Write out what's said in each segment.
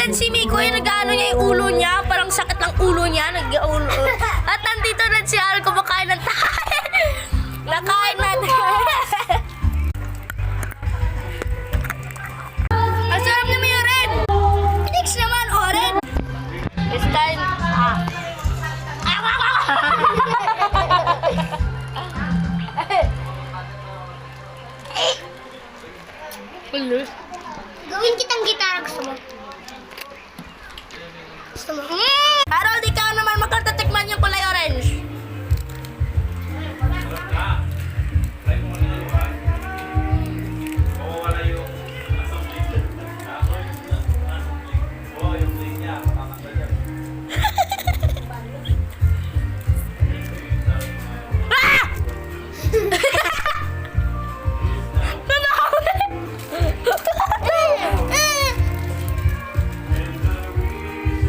yan si Miko, yung nag-ano niya yung ulo niya, parang sakit ng ulo niya, nag-ulo. At nandito rin si Al, kumakain ng tayo. Nakain natin. Ang sarap naman yung red. Next naman, orange. This time, Gawin kitang gitara, gusto mo? Gusto mo? Harold, ikaw naman magkatatikman yung kulay orange.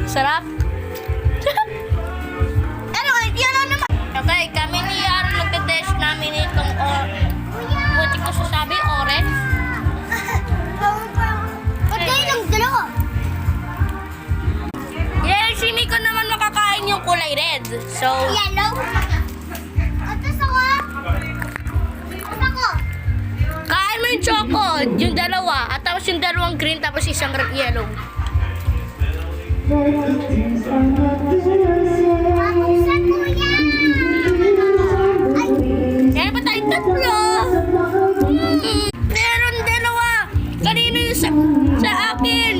Sarap. Anyway, yan na naman. Okay, kami ni Aaron nagte-test namin itong buti ko sasabi, orange. Ba't kayo lang dalawa? Yeah, si Miko naman makakain yung kulay red. So, Yellow? Atas ako? Atas ako? kain mo yung choco, yung dalawa. At tapos yung dalawang green, tapos isang yellow. Saan kuya? Ay, Meron pa tayong tatlo. Meron dalawa. Kanino yung sa akin?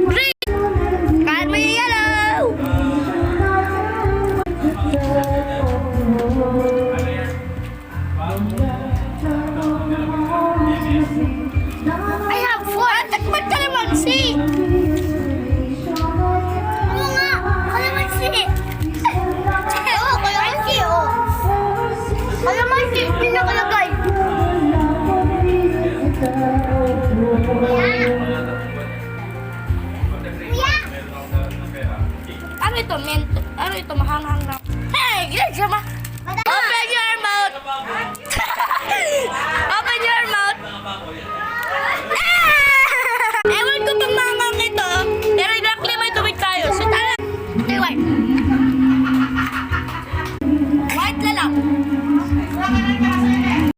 Green. Kain mo yung yellow. I have four. Takbat ka naman, si. Oo nga, kalamansi. Oo, kalamansi, oo. Kalamansi, pinakalagay. Kuya! Ano ito, mento? Ano ito, mahanghang na? Hey, gila siya ma. Open your mouth.